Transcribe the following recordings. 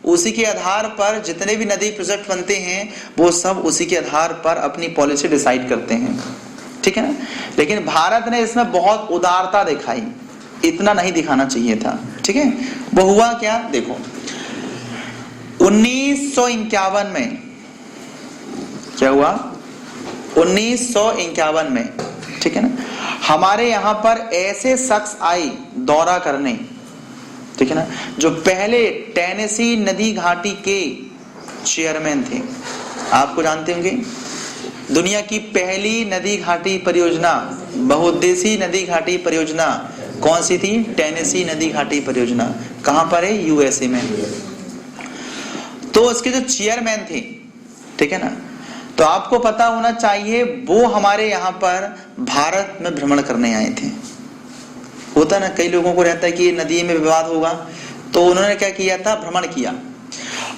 उसी के आधार पर जितने भी नदी प्रोजेक्ट बनते हैं वो सब उसी के आधार पर अपनी पॉलिसी डिसाइड करते हैं, ठीक है ना। लेकिन भारत ने इसमें बहुत उदारता दिखाई, इतना नहीं दिखाना चाहिए था, ठीक है। वो हुआ क्या, देखो 1951 में क्या हुआ, 1951 में, ठीक है ना, हमारे यहां पर ऐसे शख्स आए दौरा करने, ठीक है ना, जो पहले टेनेसी नदी घाटी के चेयरमैन थे। आपको जानते होंगे दुनिया की पहली नदी घाटी परियोजना, बहुउद्देशीय नदी घाटी परियोजना कौन सी थी, टेनेसी नदी घाटी परियोजना। कहां पर है, यूएसए में। तो उसके जो चेयरमैन थे, ठीक है ना, तो आपको पता होना चाहिए वो हमारे यहाँ पर भारत में भ्रमण करने आए थे। होता ना, कई लोगों को रहता है कि नदी में विवाद होगा, तो उन्होंने क्या किया था, भ्रमण किया,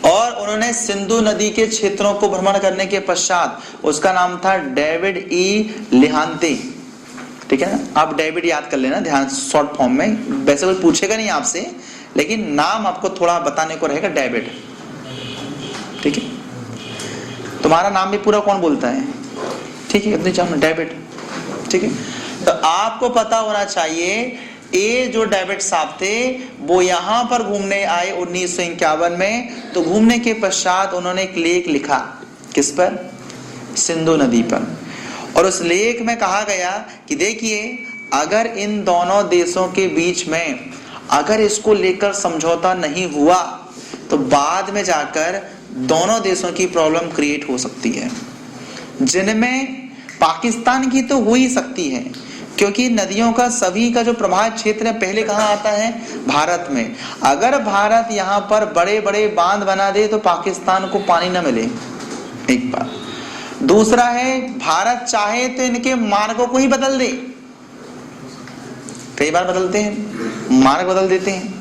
और उन्होंने सिंधु नदी के क्षेत्रों को भ्रमण करने के पश्चात, उसका नाम था डेविड ई लिहांते, ठीक है ना। आप डेविड याद कर लेना ध्यान, शॉर्ट फॉर्म में, वैसे कोई पूछेगा नहीं आपसे, लेकिन नाम आपको थोड़ा बताने को रहेगा, डेविड, ठीक है। तुम्हारा नाम भी पूरा कौन बोलता है, ठीक है, इतनी जानो डेविड, ठीक है। तो आपको पता होना चाहिए ये जो डेविड साहब थे वो यहां पर घूमने आए 1951 में। तो घूमने के पश्चात उन्होंने एक लेख लिखा, किस पर, सिंधु नदी पर। और उस लेख में कहा गया कि देखिए, अगर इन दोनों देशों के बीच में अगर इसको लेकर समझौता नहीं हुआ तो बाद में जाकर दोनों देशों की प्रॉब्लम क्रिएट हो सकती है, जिनमें पाकिस्तान की तो हो ही सकती है, क्योंकि नदियों का सभी का जो प्रभाव क्षेत्र है पहले कहां आता है, भारत में। अगर भारत यहां पर बड़े बड़े बांध बना दे तो पाकिस्तान को पानी न मिले, एक बात। दूसरा है, भारत चाहे तो इनके मार्गों को ही बदल दे, कई बार बदलते हैं, मार्ग बदल देते हैं,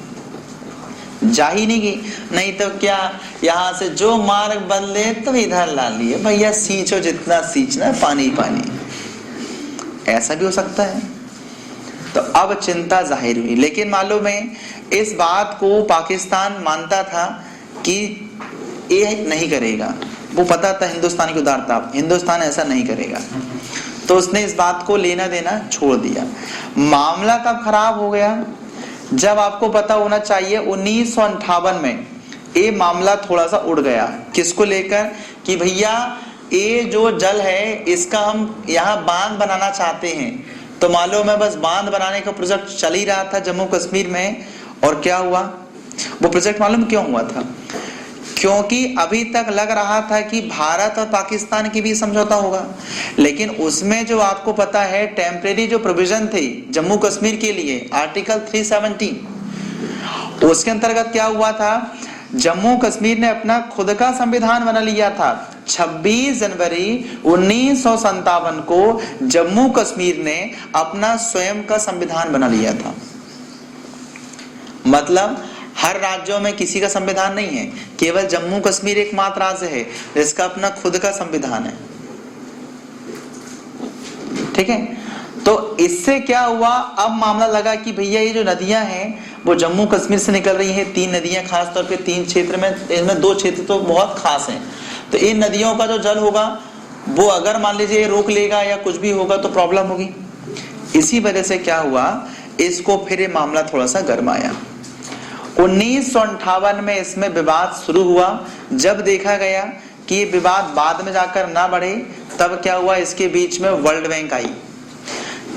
जा ही नहीं की, नहीं तो क्या, यहां से जो मार्ग बदले तो इधर ला लिए, भैया सींचो जितना सींचना, पानी पानी, ऐसा भी हो सकता है। तो अब चिंता जाहिर हुई, लेकिन मालूम है इस बात को पाकिस्तान मानता था कि ये नहीं करेगा, वो पता था हिंदुस्तान की उदारता, हिंदुस्तान ऐसा नहीं करेगा, तो उसने इस बात को लेना देना छोड़ दिया। मामला तब खराब हो गया जब आपको पता होना चाहिए 1958 में ये मामला थोड़ा सा उड़ गया, किसको लेकर, कि भैया ये जो जल है इसका हम यहाँ बांध बनाना चाहते हैं। तो मालूम है बस बांध बनाने का प्रोजेक्ट चल ही रहा था जम्मू कश्मीर में, और क्या हुआ, वो प्रोजेक्ट मालूम क्यों हुआ था, क्योंकि अभी तक लग रहा था कि भारत और पाकिस्तान की भी समझौता होगा, लेकिन उसमें जो आपको पता है टेम्परेरी जो प्रोविजन थे जम्मू कश्मीर के लिए, आर्टिकल 370, उसके अंतर्गत क्या हुआ था, जम्मू कश्मीर ने अपना खुद का संविधान बना लिया था। 26 जनवरी 1957 को जम्मू कश्मीर ने अपना स्वयं का संविधान बना लिया था। मतलब हर राज्यों में किसी का संविधान नहीं है, केवल जम्मू कश्मीर एकमात्र राज्य है जिसका अपना खुद का संविधान है, ठीक है। तो इससे क्या हुआ, अब मामला लगा कि भैया ये जो नदियां हैं वो जम्मू कश्मीर से निकल रही हैं, 3 नदियां, खास तौर पे 3 क्षेत्र में, इनमें 2 क्षेत्र तो बहुत खास हैं। तो इन नदियों का जो जल होगा वो अगर मान लीजिए रोक लेगा या कुछ भी होगा तो प्रॉब्लम होगी। इसी वजह से क्या हुआ, इसको फिर ये मामला थोड़ा सा गरमाया। 1958 में इसमें विवाद शुरू हुआ। जब देखा गया कि ये विवाद बाद में जाकर ना बढ़े, तब क्या हुआ, इसके बीच में वर्ल्ड बैंक आई,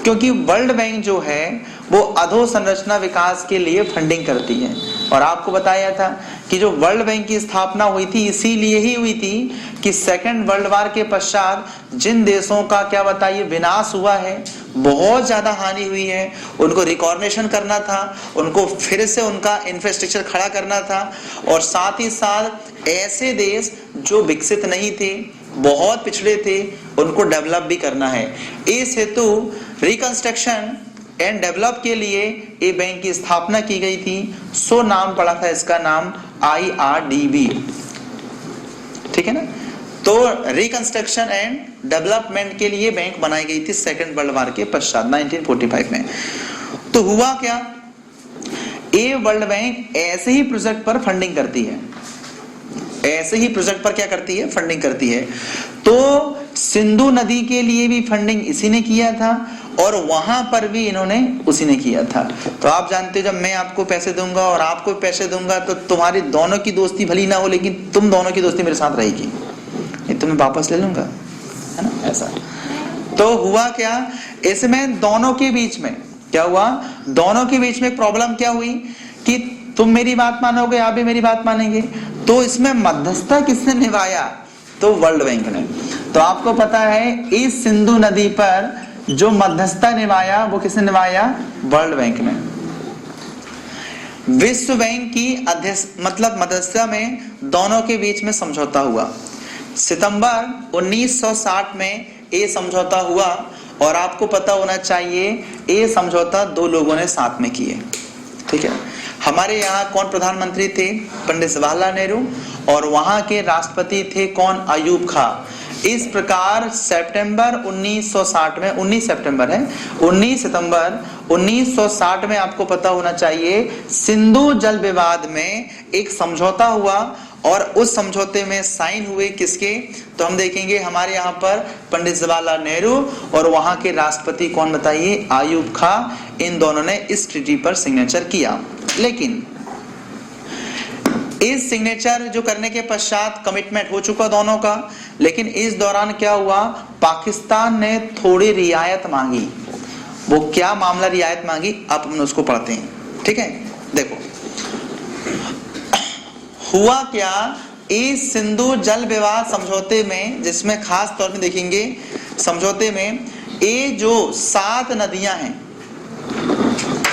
क्योंकि वर्ल्ड बैंक जो है वो अधोसंरचना विकास के लिए फंडिंग करती है। और आपको बताया था कि जो वर्ल्ड बैंक की स्थापना हुई थी इसीलिए ही हुई थी कि सेकेंड वर्ल्ड वॉर के पश्चात जिन देशों का क्या बताइए विनाश हुआ है, बहुत ज्यादा हानि हुई है, उनको रिकॉर्नेशन करना था, उनको फिर से उनका इंफ्रास्ट्रक्चर खड़ा करना था, और साथ ही साथ ऐसे देश जो विकसित नहीं थे, बहुत पिछड़े थे, उनको डेवलप भी करना है। इस हेतु रिकंस्ट्रक्शन एंड डेवलप के लिए ये बैंक की स्थापना की गई थी। सो नाम पड़ा था इसका नाम IRDB, ठीक है ना। तो रिकंस्ट्रक्शन एंड डेवलपमेंट के लिए बैंक बनाई गई थी सेकेंड वर्ल्ड वॉर के पश्चात 1945 में। तो हुआ क्या, ये वर्ल्ड बैंक ऐसे ही प्रोजेक्ट पर फंडिंग करती है, ऐसे ही प्रोजेक्ट पर क्या करती है, फंडिंग करती है। तो सिंधु नदी के लिए भी फंडिंग इसी ने किया था और वहां पर भी इन्होंने उसी ने किया था। तो आप जानते हो जब मैं आपको पैसे दूंगा और आपको पैसे दूंगा तो तुम्हारी दोनों की दोस्ती भली ना हो, लेकिन तुम दोनों की दोस्ती मेरे साथ रहेगी, नहीं तो मैं वापस ले लूंगा, है ना, ऐसा। तो हुआ क्या, इसमें दोनों के बीच में क्या हुआ, दोनों के बीच में प्रॉब्लम क्या हुई कि तुम मेरी बात मानोगे, आप भी मेरी बात मानेंगे। तो इसमें मध्यस्थता किसने निभाया, तो वर्ल्ड बैंक ने। तो आपको पता है इस सिंधु नदी पर जो मध्यस्थता निभाया वो किसने निभाया, वर्ल्ड बैंक ने। विश्व बैंक की मतलब मध्यस्थता में दोनों के बीच में समझौता हुआ। सितंबर 1960 में ये समझौता हुआ और आपको पता होना चाहिए ये समझौता दो लोगों ने साथ में किए, ठीक है। हमारे यहाँ कौन प्रधानमंत्री थे, पंडित जवाहरलाल नेहरू, और वहां के राष्ट्रपति थे कौन, अयूब खां। इस प्रकार सितंबर 1960 में, 19 सितंबर है, 19 सितंबर 1960 में आपको पता होना चाहिए सिंधु जल विवाद में एक समझौता हुआ और उस समझौते में साइन हुए किसके, तो हम देखेंगे हमारे यहाँ पर पंडित जवाहरलाल नेहरू और वहां के राष्ट्रपति कौन बताइए, अयूब खां। इन दोनों ने इस ट्रीटी पर सिग्नेचर किया। लेकिन इस सिग्नेचर जो करने के पश्चात कमिटमेंट हो चुका दोनों का, लेकिन इस दौरान क्या हुआ, पाकिस्तान ने थोड़ी रियायत मांगी। वो क्या मामला रियायत मांगी, अब हम उसको पढ़ते हैं, ठीक है। देखो हुआ क्या, इस सिंधु जल विवाद समझौते में, जिसमें खास तौर पे देखेंगे समझौते में ये जो 7 नदियां हैं,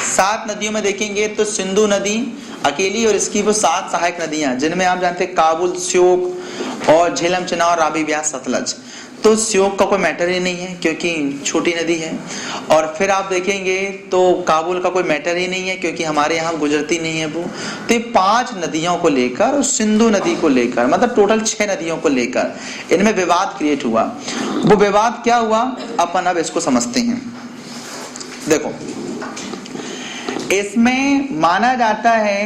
7 नदियों में देखेंगे तो सिंधु नदी अकेली और इसकी वो 7 सहायक नदियां, जिनमें आप जानते हैं काबुल, श्योक और झेलम, चिनाब, रावी, ब्यास, सतलज। तो श्योक का कोई मैटर ही नहीं है क्योंकि छोटी नदी है, और फिर आप देखेंगे तो काबुल का कोई मैटर ही नहीं है क्योंकि हमारे यहाँ गुजरती नहीं है वो। तो ये 5 नदियों को लेकर और सिंधु नदी को लेकर, मतलब टोटल 6 नदियों को लेकर इनमें विवाद क्रिएट हुआ। वो विवाद क्या हुआ, अपन अब इसको समझते हैं। देखो इसमें माना जाता है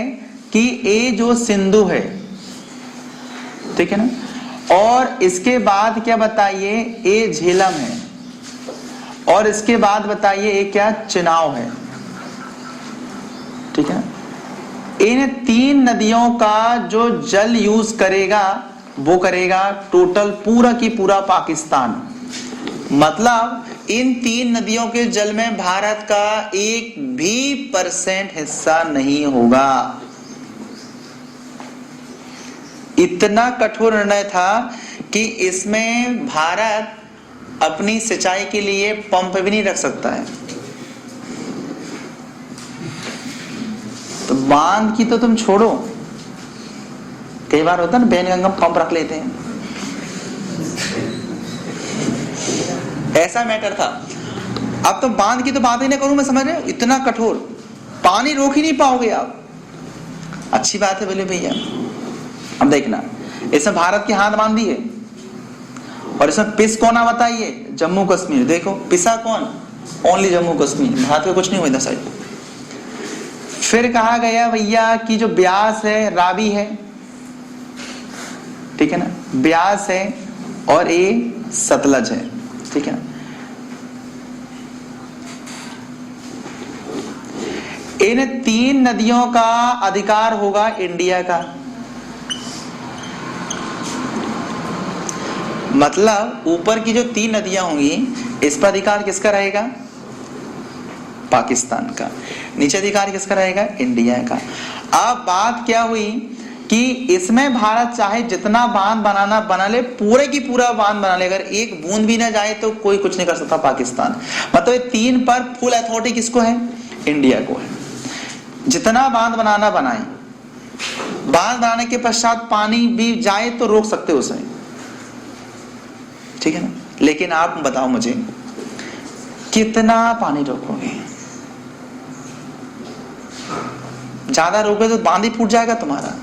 कि ये जो सिंधु है, ठीक है ना, और इसके बाद क्या बताइए, ये झेलम है, और इसके बाद बताइए ये क्या, चिनाब है, ठीक है ना। इन 3 नदियों का जो जल यूज करेगा वो करेगा टोटल पूरा की पूरा पाकिस्तान। मतलब इन 3 नदियों के जल में भारत का 1 भी % हिस्सा नहीं होगा। इतना कठोर निर्णय था कि इसमें भारत अपनी सिंचाई के लिए पंप भी नहीं रख सकता है। तो बांध की तो तुम छोड़ो, कई बार होता है ना बैनगंगा पंप रख लेते हैं, ऐसा मैटर था। अब तो बांध की तो बात ही ना करूं, मैं समझ रहे, इतना कठोर, पानी रोक ही नहीं पाओगे आप। अच्छी बात है बोले भैया। अब देखना इसमें भारत की हाथ बांधी है और इसमें पिस कौन आ बताइए, जम्मू कश्मीर। देखो पिसा कौन, ओनली जम्मू कश्मीर, भारत में कुछ नहीं हुआ इधर साइड। फिर कहा गया भैया कि जो ब्यास है, रावी है, ठीक है ना, ब्यास है और ये सतलज है, ठीक है। इन 3 नदियों का अधिकार होगा इंडिया का। मतलब ऊपर की जो 3 नदियां होंगी इस पर अधिकार किसका रहेगा, पाकिस्तान का। नीचे अधिकार किसका रहेगा, इंडिया का। अब बात क्या हुई कि इसमें भारत चाहे जितना बांध बनाना बना ले, पूरे की पूरा बांध बना ले, अगर एक बूंद भी ना जाए तो कोई कुछ नहीं कर सकता पाकिस्तान। मतलब ये 3 पर फुल अथॉरिटी किसको है, इंडिया को है। जितना बांध बनाना बनाए, बांध बनाने के पश्चात पानी भी जाए तो रोक सकते उसे, ठीक है ना। लेकिन आप बताओ मुझे कितना पानी रोकोगे, ज्यादा रोकोगे तो बांध ही फूट जाएगा तुम्हारा।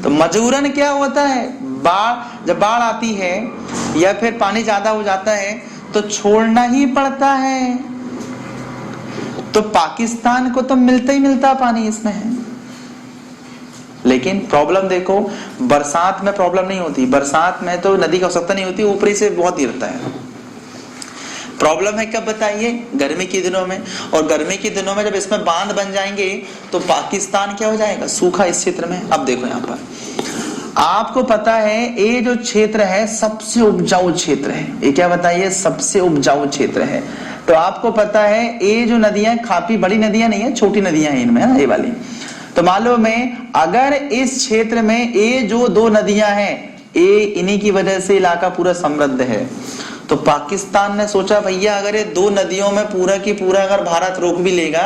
तो मजबूरन क्या होता है, बाढ़ जब बाढ़ आती है या फिर पानी ज्यादा हो जाता है तो छोड़ना ही पड़ता है। तो पाकिस्तान को तो मिलता ही मिलता पानी इसमें है, लेकिन प्रॉब्लम देखो, बरसात में प्रॉब्लम नहीं होती, बरसात में तो नदी की आवश्यकता नहीं होती, ऊपरी से बहुत गिरता है। प्रॉब्लम है कब बताइए? गर्मी के दिनों में। और गर्मी के दिनों में जब इसमें बांध बन जाएंगे तो पाकिस्तान क्या हो जाएगा? सूखा इस क्षेत्र में। अब देखो यहाँ पर आपको पता है ये जो क्षेत्र है सबसे उपजाऊ क्षेत्र है। ये क्या बताइए? सबसे उपजाऊ क्षेत्र है। तो आपको पता है ये जो नदियां काफी बड़ी नदियां नहीं है, छोटी नदियां हैं इनमें, ये वाली। तो मालूम है अगर इस क्षेत्र में ये जो दो नदियां हैं, ये इन्हीं की वजह से इलाका पूरा समृद्ध है। तो पाकिस्तान ने सोचा भैया अगर ये दो नदियों में पूरा की पूरा अगर भारत रोक भी लेगा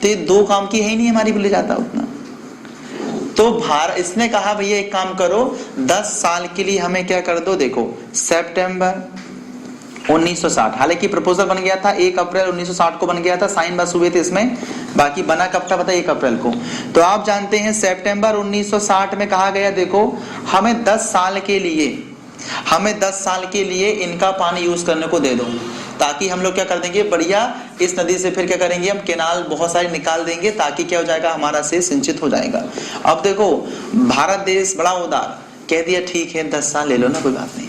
तो ये दो काम की है ही नहीं, हमारी भी ले जाता उतना। तो भारत इसने कहा भैया एक काम करो, 10 साल के लिए हमें क्या कर दो। देखो सितंबर 1960, हालांकि प्रपोजल बन गया था 1 अप्रैल 1960 को बन गया था, साइन बस हुए थे इसमें, बाकी बना कब था पता है? 1 अप्रैल को। तो आप जानते हैं सितंबर 1960 में कहा गया देखो हमें 10 साल के लिए इनका पानी यूज करने को दे दो, ताकि हम लोग क्या कर देंगे बढ़िया इस नदी से फिर क्या करेंगे हम केनाल बहुत सारे निकाल देंगे, ताकि क्या हो जाएगा हमारा से सिंचित हो जाएगा। अब देखो भारत देश बड़ा उदार, कह दिया ठीक है 10 साल ले लो ना, कोई बात नहीं।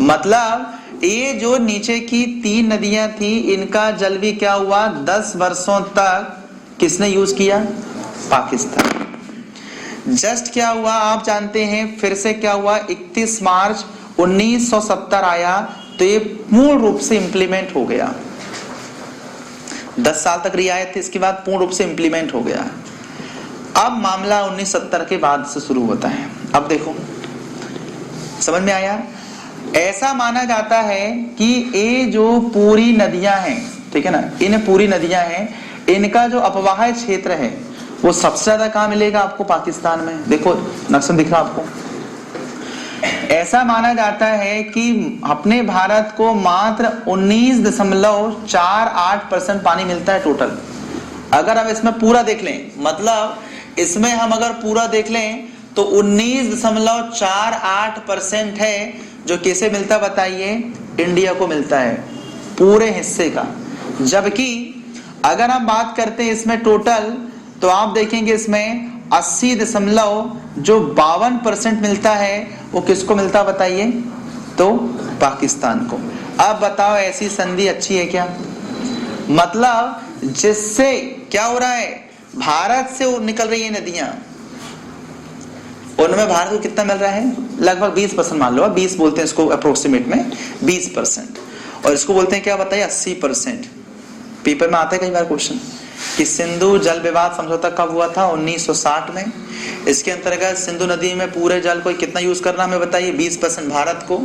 मतलब ये जो नीचे की 3 नदियां थी इनका जल भी क्या हुआ 10 वर्षों तक किसने यूज किया? पाकिस्तान। जस्ट क्या हुआ आप जानते हैं, फिर से क्या हुआ 31 मार्च 1970 आया तो ये पूर्ण रूप से इंप्लीमेंट हो गया। 10 साल तक रियायत थी, इसके बाद पूर्ण रूप से इंप्लीमेंट हो गया। अब मामला 1970 के बाद से शुरू होता है। अब देखो समझ में आया? ऐसा माना जाता है कि ये जो पूरी नदियां हैं, ठीक है ना, इन पूरी नदियां हैं, इनका जो अपवाह क्षेत्र है वो सबसे ज्यादा कहां मिलेगा आपको? पाकिस्तान में। देखो नक्शा दिख रहा आपको। ऐसा माना जाता है कि अपने भारत को मात्र 19.48% पानी मिलता है टोटल। अगर हम इसमें पूरा देख लें, मतलब इसमें हम अगर पूरा देख लें तो 19.48% है जो कैसे मिलता बताइए? इंडिया को मिलता है पूरे हिस्से का। जबकि अगर हम बात करते हैं इसमें टोटल, तो आप देखेंगे इसमें 80.52% मिलता है, वो किसको मिलता बताइए? तो पाकिस्तान को। अब बताओ ऐसी संधि अच्छी है क्या? मतलब जिससे क्या हो रहा है, भारत से निकल रही है नदियां, उनमें भारत को कितना मिल रहा है? लगभग 20% मान लो, 20 बोलते हैं इसको अप्रोक्सीमेट में 20%, और इसको बोलते हैं क्या बताइए? 80%। पेपर में आता है कई बार क्वेश्चन कि सिंधु जल विवाद समझौता कब हुआ था? 1960 में। इसके अंतर्गत सिंधु नदी में पूरे जल को कितना यूज करना हमें बताइए? 20% भारत को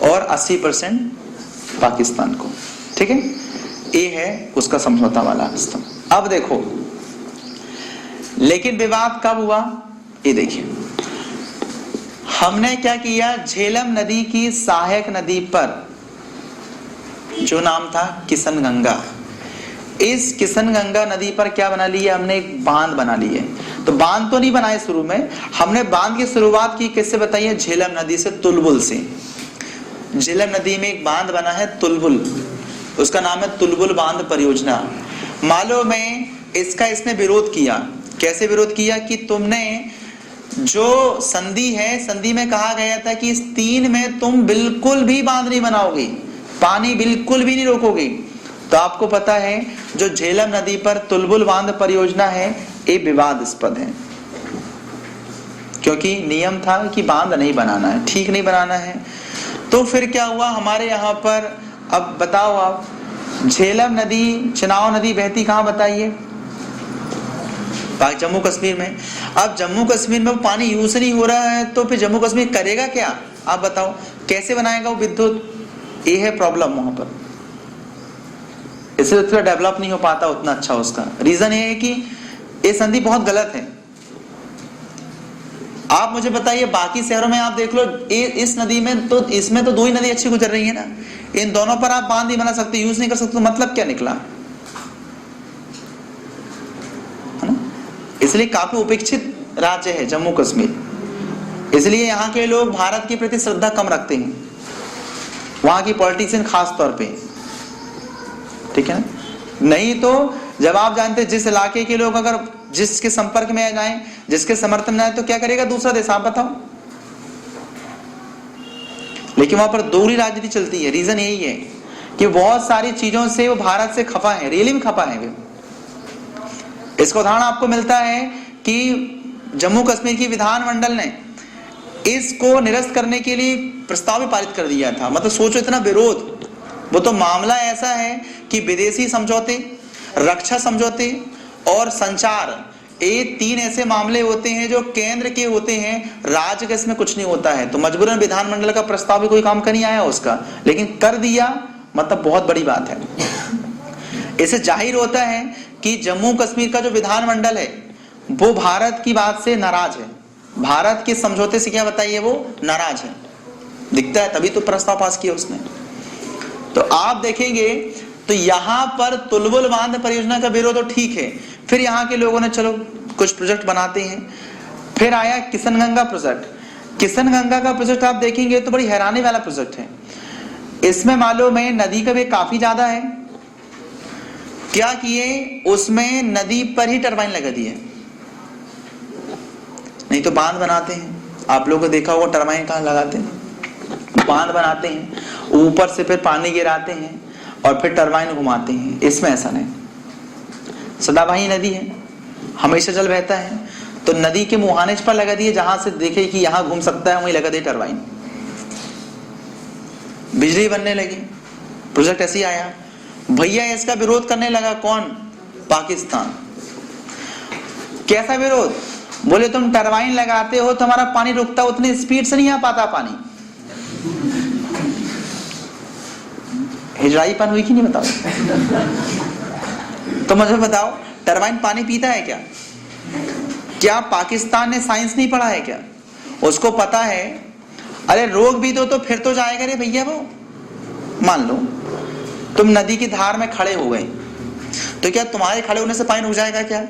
और 80% पाकिस्तान को। ठीक है, ये है उसका समझौता वाला सिस्टम। अब देखो लेकिन विवाद कब हुआ? ये देखिए हमने क्या किया, झेलम नदी की सहायक नदी पर जो नाम था किशनगंगा, इस किशनगंगा नदी पर क्या बना लिया हमने? एक बांध बना लिए। तो बांध तो नहीं बनाए शुरू में, हमने बांध की शुरुआत की किससे बताइए? झेलम नदी से, तुलबुल से। झेलम नदी में एक बांध बना है तुलबुल, उसका नाम है तुलबुल बांध परियोजना। मालूम है इसका इसने विरोध किया। कैसे विरोध किया? कि तुमने जो संधि है, संधि में कहा गया था कि इस 3 में तुम बिल्कुल भी बांध नहीं बनाओगे, पानी बिल्कुल भी नहीं रोकोगे। तो आपको पता है जो झेलम नदी पर तुलबुल बांध परियोजना है ये विवादास्पद है, क्योंकि नियम था कि बांध नहीं बनाना है, ठीक नहीं बनाना है। तो फिर क्या हुआ हमारे यहाँ पर? अब बताओ आप, झेलम नदी, चिनाव नदी बहती कहाँ बताइए? जम्मू कश्मीर में। अब जम्मू कश्मीर में पानी यूज नहीं हो रहा है तो फिर जम्मू कश्मीर करेगा क्या? आप बताओ कैसे बनाएगा वो विद्युत? ये है प्रॉब्लम वहां पर, इसलिए उतना डेवलप नहीं हो पाता उतना अच्छा। उसका रीजन ये है कि ये संधि बहुत गलत है। आप मुझे बताइए बाकी शहरों में आप देख लो, इस नदी में तो, इसमें तो 2 ही नदी अच्छी गुजर रही है ना, इन दोनों पर आप बांध नहीं बना सकते, यूज नहीं कर सकते, तो मतलब क्या निकला? इसलिए काफी उपेक्षित राज्य है जम्मू कश्मीर। इसलिए यहाँ के लोग भारत के प्रति श्रद्धा कम रखते हैं, वहां की पॉलिटिशियन खास तौर पे। ठीक है ना? नहीं तो जब आप जानते जिस इलाके के लोग अगर जिसके संपर्क में आ जाए, जिसके समर्थन में आए, तो क्या करेगा दूसरा देश? आप बताओ। लेकिन वहां पर दोहरी राजनीति चलती है। रीजन यही है कि बहुत सारी चीजों से वो भारत से खफा है, रियली में खफा है वे। इसका उदाहरण आपको मिलता है कि जम्मू कश्मीर की विधानमंडल ने इसको निरस्त करने के लिए प्रस्ताव भी पारित कर दिया था। मतलब सोचो इतना विरोध। वो तो मामला ऐसा है कि विदेशी समझौते, रक्षा समझौते और संचार, ये 3 ऐसे मामले होते हैं जो केंद्र के होते हैं, राज्य का इसमें कुछ नहीं होता है। तो मजबूरन विधानमंडल का प्रस्ताव भी कोई काम का नहीं आया उसका, लेकिन कर दिया, मतलब बहुत बड़ी बात है। इससे जाहिर होता है कि जम्मू कश्मीर का जो विधानमंडल है वो भारत की बात से नाराज है, भारत के समझौते से क्या बताइए वो नाराज है, दिखता है, तभी तो प्रस्ताव पास किया उसने। तो आप देखेंगे तो यहां पर तुलबुल बांध परियोजना का विरोध तो ठीक है, फिर यहां के लोगों ने चलो कुछ प्रोजेक्ट बनाते हैं। फिर आया किशनगंगा प्रोजेक्ट। किशनगंगा का प्रोजेक्ट आप देखेंगे तो बड़ी हैरानी वाला प्रोजेक्ट है। इसमें मालूम है नदी का वेग काफी ज्यादा है। क्या किए, उसमें नदी पर ही टरबाइन लगा दिए। नहीं तो बांध बनाते हैं, आप लोगों को देखा होगा टरबाइन कहां लगाते हैं, बांध बनाते हैं, ऊपर से फिर पानी गिराते हैं और फिर टरबाइन घुमाते हैं। इसमें ऐसा नहीं, सदाबहाई नदी है, हमेशा जल बहता है, तो नदी के मुहाने पर लगा दिए, जहां से देखे कि यहां घूम सकता है वहीं लगा दिए टरबाइन, बिजली बनने लगी। प्रोजेक्ट ऐसे ही आया। भैया इसका विरोध करने लगा कौन? पाकिस्तान। कैसा विरोध? बोले तुम टरबाइन लगाते हो तो हमारा पानी रुकता, उतनी स्पीड से नहीं आ पाता पानी। हिजड़ाईपन हुई कि नहीं बताओ? तो मुझे बताओ, टरबाइन पानी पीता है क्या? क्या पाकिस्तान ने साइंस नहीं पढ़ा है क्या? उसको पता है, अरे रोक भी दो तो फिर तो जाएगा रे भैया वो। मान लो तुम नदी की धार में खड़े हो गए, तो क्या तुम्हारे खड़े होने से पानी रुक जाएगा? क्या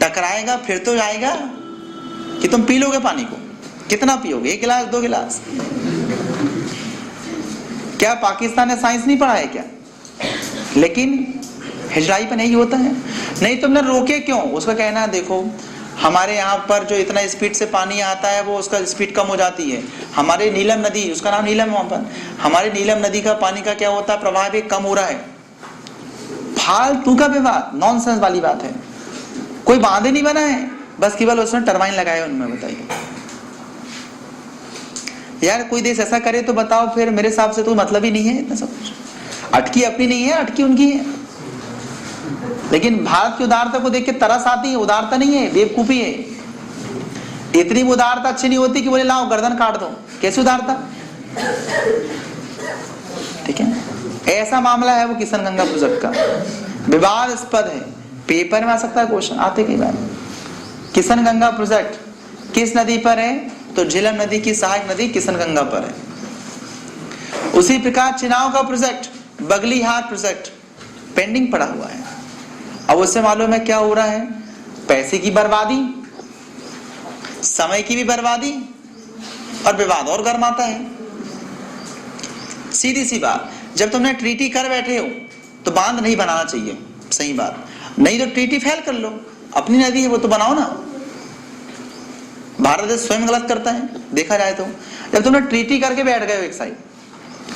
टकराएगा फिर तो जाएगा, कि तुम पी लोगे पानी को? कितना पियोगे? 1 गिलास 2 गिलास? क्या पाकिस्तान ने साइंस नहीं पढ़ा है क्या? लेकिन हिजड़ाई पर नहीं होता है। नहीं तुमने रोके क्यों? उसका कहना है देखो हमारे यहाँ पर जो इतना स्पीड से पानी आता है वो उसका स्पीड कम हो जाती है। हमारे नीलम नदी, उसका नाम नीलम है वहां पर, हमारे नीलम नदी का पानी का क्या होता है, प्रवाह भी कम हो रहा है। फालतू का विवाद, नॉनसेंस वाली बात है। कोई बांध नहीं बना है, बस केवल उसने टरबाइन लगाया उनमें। बताइए यार, कोई देश ऐसा करे तो बताओ, फिर मेरे हिसाब से तो मतलब ही नहीं है इतना सब कुछ। अटकी अपनी नहीं है, अटकी उनकी है। लेकिन भारत की उदारता को देख के तरस आती है। उदारता नहीं है, बेवकूफी है। इतनी उदारता अच्छी नहीं होती कि बोले लाओ गर्दन काट दो। कैसी उदारता? ठीक है, ऐसा मामला है वो किशनगंगा प्रोजेक्ट का। विवादास्पद है, पेपर में आ सकता है क्वेश्चन, आते कई बार। किशनगंगा प्रोजेक्ट किस नदी पर है? तो झेलम नदी की सहायक नदी किशनगंगा पर है। उसी प्रकार चिनाव का प्रोजेक्ट, बगलीहार प्रोजेक्ट पेंडिंग पड़ा हुआ है। अब उससे मालूम है क्या हो रहा है? पैसे की बर्बादी, समय की भी बर्बादी, और विवाद और गर्माता है। सीधी सी बात, जब तुमने ट्रीटी कर बैठे हो तो बांध नहीं बनाना चाहिए, सही बात। नहीं तो ट्रीटी फेल कर लो, अपनी नदी है वो तो बनाओ ना। भारत देश स्वयं गलत करता है देखा जाए तो। जब तुमने ट्रीटी करके बैठ गए हो एक साइड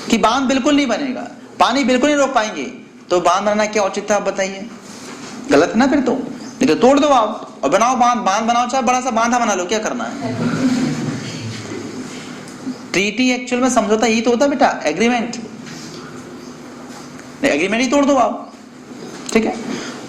कि बांध बिल्कुल नहीं बनेगा, पानी बिल्कुल नहीं रोक पाएंगे, तो बांध बनाना क्या औचित्य आप बताइए? गलत ना फिर तो। नहीं तो तोड़ दो आप और बनाओ बांध। बांध बनाओ, चाहे बड़ा सा बांधा बना लो, क्या करना है? ट्रीटी एक्चुअल में समझौता यही तो होता बेटा, एग्रीमेंट। एग्रीमेंट ही तोड़ दो आप, ठीक है।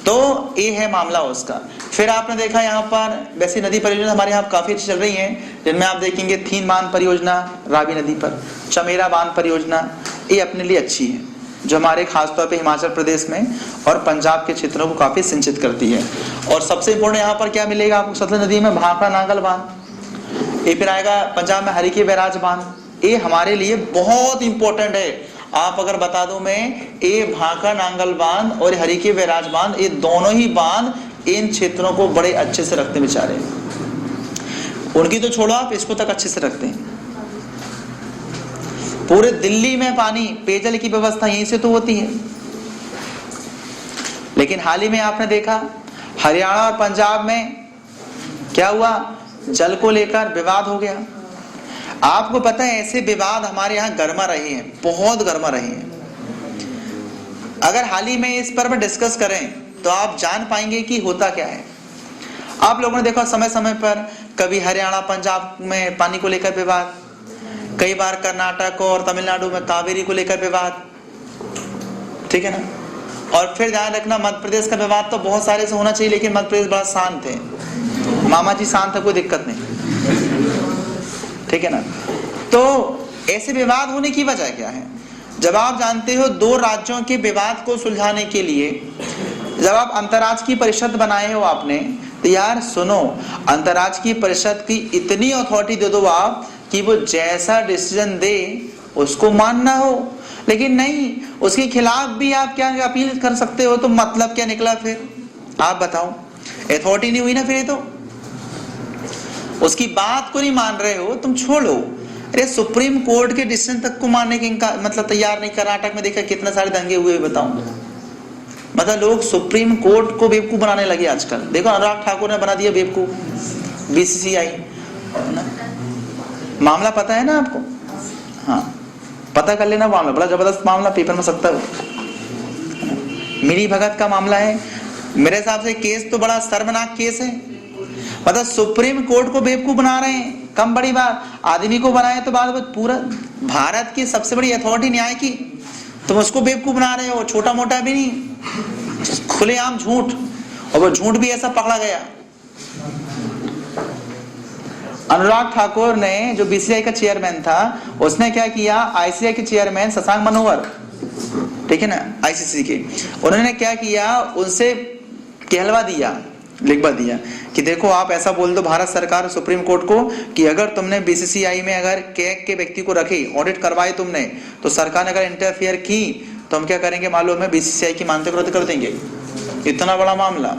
तो ये है मामला उसका। फिर आपने देखा यहाँ पर वैसी नदी परियोजना हमारे यहाँ काफी अच्छी चल रही है, जिनमें आप देखेंगे थीन बांध परियोजना रावी नदी पर, चमेरा बांध परियोजना, ये अपने लिए अच्छी है, जो हमारे खासतौर पे हिमाचल प्रदेश में और पंजाब के क्षेत्रों को काफी सिंचित करती है। और सबसे इम्पोर्टेंट यहाँ पर क्या मिलेगा आपको? सतलुज नदी में भाखड़ा नांगल बांध, ये फिर आएगा पंजाब में हरिके बैराज बांध। ये हमारे लिए बहुत इंपॉर्टेंट है। आप अगर बता दो मैं, ये भाखड़ा नांगल बांध और हरिके बैराज बांध, ये दोनों ही बांध इन क्षेत्रों को बड़े अच्छे से रखते बेचारे। उनकी तो छोड़ो आप, इसको तक अच्छे से रखते हैं। पूरे दिल्ली में पानी, पेयजल की व्यवस्था यहीं से तो होती है। लेकिन हाल ही में आपने देखा हरियाणा और पंजाब में क्या हुआ, जल को लेकर विवाद हो गया। आपको पता है ऐसे विवाद हमारे यहाँ गर्मा रहे हैं, बहुत गर्मा रहे हैं। अगर हाल ही में इस पर डिस्कस करें तो आप जान पाएंगे कि होता क्या है। आप लोगों ने देखा समय समय पर कभी हरियाणा पंजाब में पानी को लेकर विवाद, कई बार कर्नाटक और तमिलनाडु में कावेरी को लेकर विवाद, ठीक है ना। और फिर ध्यान रखना मध्य प्रदेश का विवाद तो बहुत सारे से होना चाहिए, लेकिन मध्य प्रदेश बड़ा शांत है, मामा जी शांत है, कोई दिक्कत नहीं, ठीक है ना। तो ऐसे विवाद होने की वजह क्या है? जब आप जानते हो दो राज्यों के विवाद को सुलझाने के लिए जब आप अंतर्राज्य की परिषद बनाए हो आपने, तो यार सुनो, अंतर्राज्य की परिषद की इतनी अथॉरिटी दे दो आप कि वो जैसा डिसीजन दे उसको मानना हो, लेकिन नहीं, उसके खिलाफ भी आप क्या अपील कर सकते हो। तो मतलब क्या निकला फिर, आप बताओ, अथॉरिटी नहीं हुई ना फिर ये, तो उसकी बात को नहीं मान रहे हो तुम, छोड़ो। अरे सुप्रीम कोर्ट के डिसीजन तक को मानने के इनका मतलब तैयार नहीं। कर्नाटक में देखा कितने सारे दंगे हुए, बताओ। मतलब लोग सुप्रीम कोर्ट को बेवकूफ बनाने लगे आजकल। देखो अनुराग ठाकुर ने बना दिया बेवकूफ बीसीसीआई, मामला पता है ना आपको? हाँ, पता कर लेना, मामला बड़ा जबरदस्त मामला, पेपर में सकता है। मिली भगत का मामला है, मेरे हिसाब से केस तो बड़ा शर्मनाक केस है। मतलब सुप्रीम कोर्ट को बेवकूफ बना रहे हैं, कम बड़ी बात, आदमी को बनाए तो बात, पूरा भारत की सबसे बड़ी अथॉरिटी न्याय की, तुम उसको बेवकूफ बना रहे हो, छोटा मोटा भी नहीं, खुलेआम झूठ। और वो झूठ भी ऐसा पकड़ा गया। अनुराग ठाकुर ने, जो बीसीसीआई का चेयरमैन था, उसने क्या किया, आईसीसीआई के चेयरमैन शशांक मनोहर, ठीक है ना, आईसीसी के, उन्होंने क्या किया, उनसे कहलवा दिया, लिखवा दिया कि देखो आप ऐसा बोल दो भारत सरकार सुप्रीम कोर्ट को कि अगर तुमने बीसीसीआई में अगर कैग के व्यक्ति को रखे, ऑडिट करवाए तुमने, तो सरकार ने अगर इंटरफियर की तो हम क्या करेंगे मालूम है, बीसीसीआई की मान्यता रद्द कर देंगे। इतना बड़ा मामला।